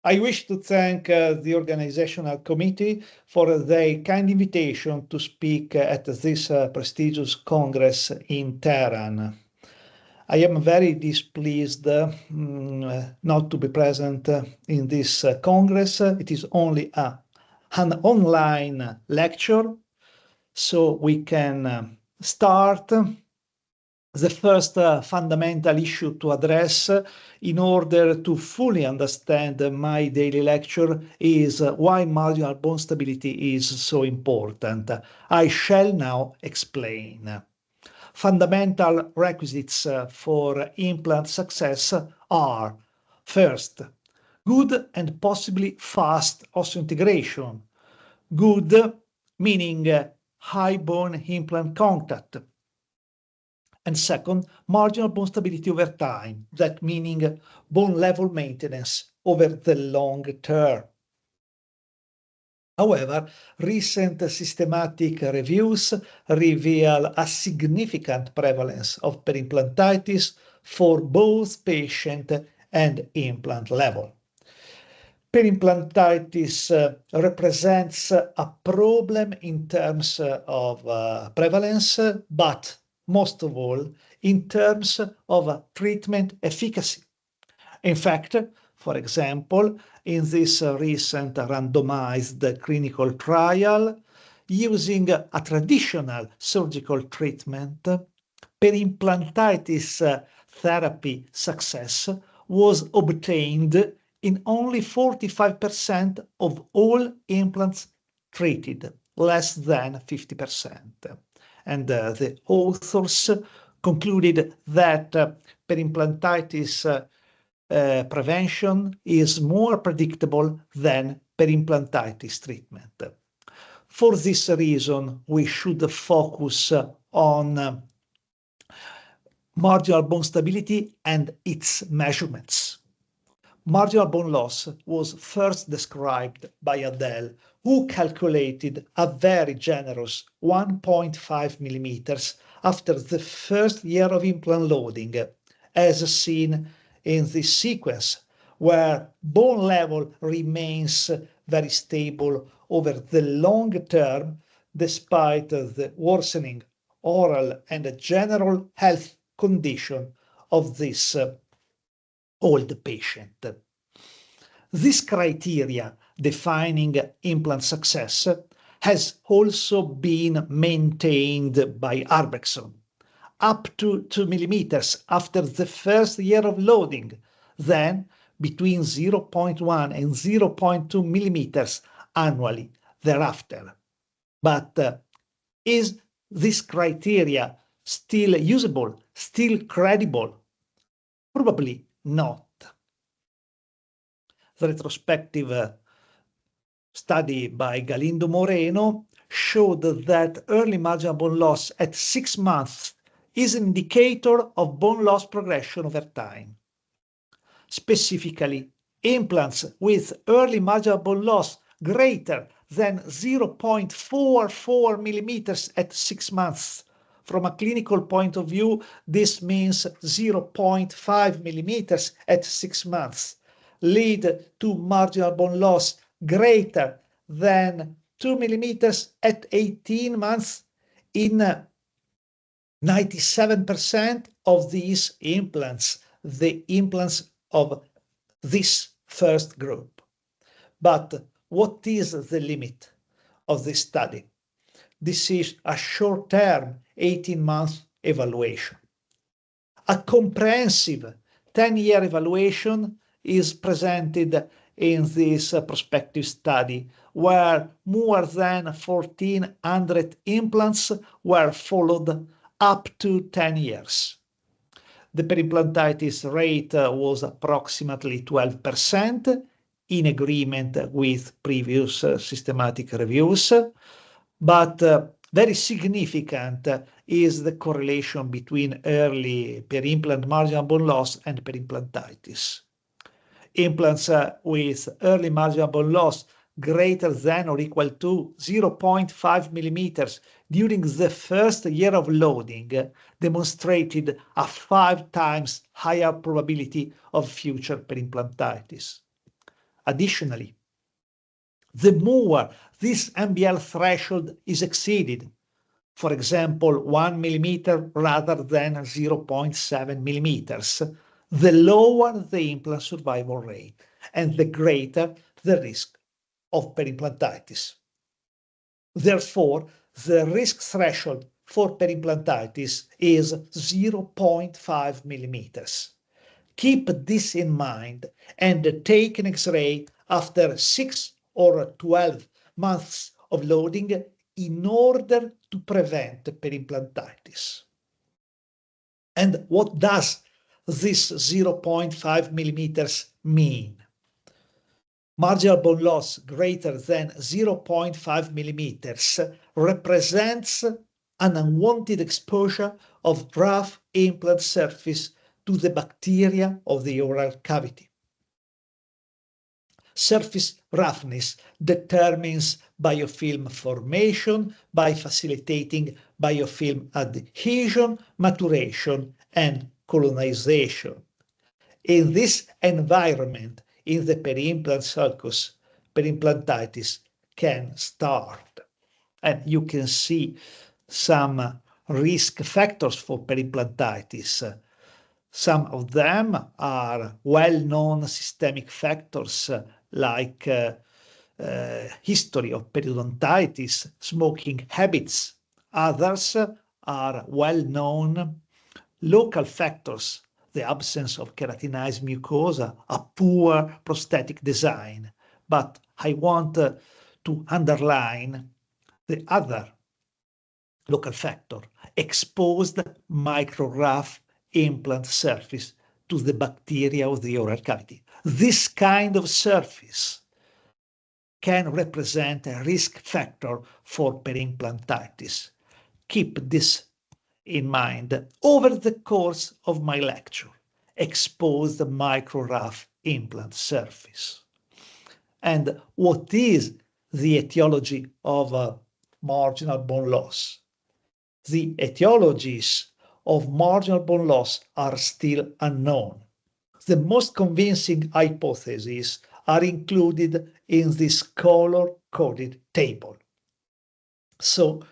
I wish to thank the organizational committee for their kind invitation to speak at this prestigious Congress in Tehran. I am very displeased not to be present in this Congress. It is only an online lecture, so we can start. The first fundamental issue to address in order to fully understand my daily lecture is why marginal bone stability is so important. I shall now explain. Fundamental requisites for implant success are: first, good and possibly fast osseointegration. Good meaning high bone implant contact. And second, marginal bone stability over time, that meaning bone level maintenance over the long term. However, recent systematic reviews reveal a significant prevalence of perimplantitis for both patient and implant level. Perimplantitis represents a problem in terms of prevalence, but most of all in terms of treatment efficacy. In fact, for example, in this recent randomized clinical trial, using a traditional surgical treatment, perimplantitis therapy success was obtained in only 45% of all implants treated, less than 50%. And the authors concluded that perimplantitis prevention is more predictable than perimplantitis treatment. For this reason, we should focus on marginal bone stability and its measurements. Marginal bone loss was first described by Adele, who calculated a very generous 1.5 millimeters after the first year of implant loading, as seen in this sequence, where bone level remains very stable over the long term, despite the worsening oral and general health condition of this old patient. This criteria defining implant success has also been maintained by Arbregson. Up to 2 millimeters after the first year of loading, then between 0.1 and 0.2 millimeters annually thereafter. But is this criteria still usable, still credible? Probably not. The retrospective study by Galindo Moreno showed that early marginal bone loss at 6 months is an indicator of bone loss progression over time. Specifically, implants with early marginal bone loss greater than 0.44 millimeters at 6 months. From a clinical point of view, this means 0.5 millimeters at 6 months, lead to marginal bone loss greater than 2 millimeters at 18 months in 97% of these implants, the implants of this first group. But what is the limit of this study? This is a short-term 18-month evaluation. A comprehensive 10-year evaluation is presented in this prospective study, where more than 1,400 implants were followed up to 10 years. The perimplantitis rate was approximately 12%, in agreement with previous systematic reviews, but very significant is the correlation between early peri-implant marginal bone loss and perimplantitis. Implants with early marginal bone loss greater than or equal to 0.5 millimeters during the first year of loading demonstrated a 5 times higher probability of future perimplantitis. Additionally, the more this MBL threshold is exceeded, for example, 1 millimeter rather than 0.7 millimeters, the lower the implant survival rate and the greater the risk of perimplantitis. Therefore, the risk threshold for perimplantitis is 0.5 millimeters. Keep this in mind and take an X-ray after 6 or 12 months of loading in order to prevent perimplantitis. And what does this 0.5 millimeters mean? Marginal bone loss greater than 0.5 millimeters represents an unwanted exposure of rough implant surface to the bacteria of the oral cavity. Surface roughness determines biofilm formation by facilitating biofilm adhesion, maturation, and colonization. In this environment, in the peri-implant sulcus, perimplantitis can start. And you can see some risk factors for perimplantitis. Some of them are well-known systemic factors like history of periodontitis, smoking habits. Others are well-known local factors, the absence of keratinized mucosa, a poor prosthetic design. But I want to underline the other local factor, exposed micro-rough implant surface to the bacteria of the oral cavity. This kind of surface can represent a risk factor for perimplantitis. Keep this in mind over the course of my lecture. Exposed micro-rough implant surface. And what is the etiology of marginal bone loss? The etiologies of marginal bone loss are still unknown. The most convincing hypotheses are included in this color-coded table. So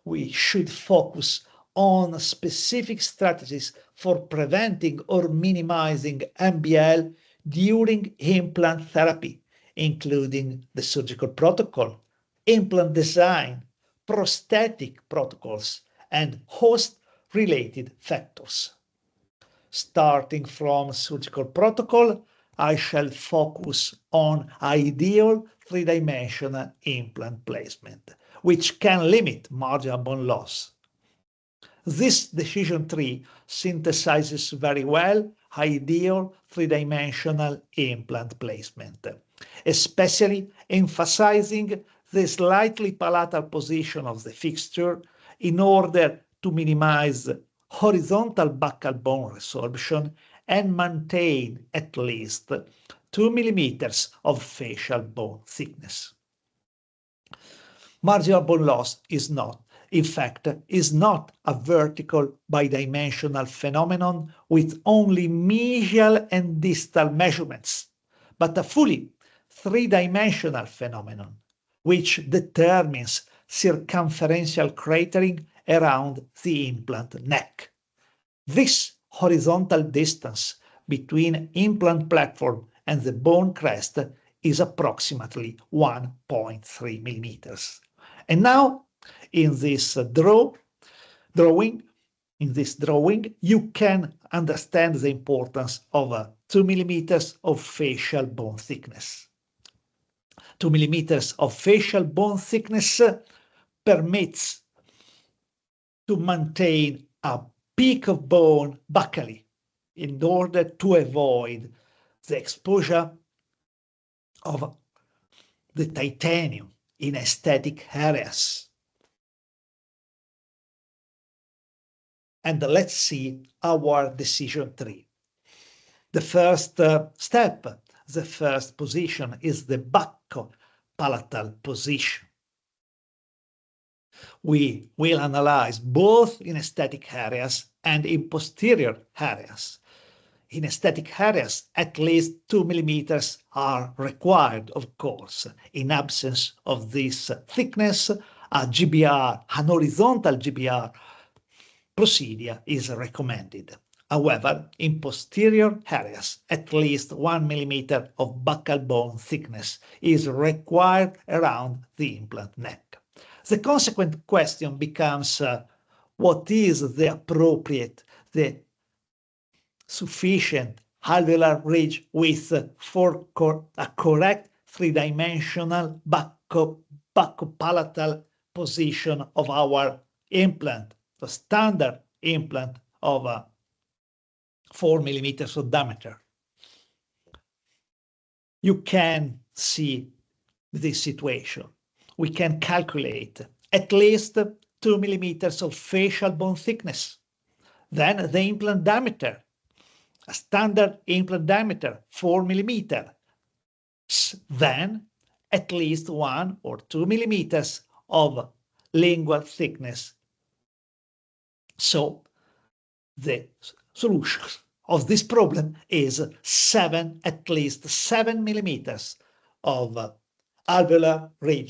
we should focus on specific strategies for preventing or minimizing MBL during implant therapy, including the surgical protocol, implant design, prosthetic protocols, and host-related factors. Starting from surgical protocol, I shall focus on ideal three-dimensional implant placement, which can limit marginal bone loss. This decision tree synthesizes very well ideal three-dimensional implant placement, especially emphasizing the slightly palatal position of the fixture in order to minimize horizontal buccal bone resorption and maintain at least 2 millimeters of facial bone thickness. Marginal bone loss is not a vertical bidimensional phenomenon with only mesial and distal measurements, but a fully three-dimensional phenomenon, which determines circumferential cratering around the implant neck. This horizontal distance between implant platform and the bone crest is approximately 1.3 millimeters. And now, in this drawing, you can understand the importance of 2 millimeters of facial bone thickness. 2 millimeters of facial bone thickness permits to maintain a peak of bone buccally in order to avoid the exposure of the titanium in aesthetic areas. And let's see our decision tree. The first step, the first position is the bucco-palatal position. We will analyze both in aesthetic areas and in posterior areas. in aesthetic areas, at least 2 millimeters are required, of course. In absence of this thickness, a GBR, an horizontal GBR procedure is recommended. However, in posterior areas, at least 1 millimeter of buccal bone thickness is required around the implant neck. The consequent question becomes, what is the appropriate, the sufficient alveolar ridge width for a correct three-dimensional buccopalatal position of our implant, the standard implant of 4 millimeters of diameter? You can see this situation. We can calculate at least 2 millimeters of facial bone thickness. Then the implant diameter, a standard implant diameter, 4 millimeters. Then at least 1 or 2 millimeters of lingual thickness. So the solution of this problem is at least 7 millimeters of alveolar ridge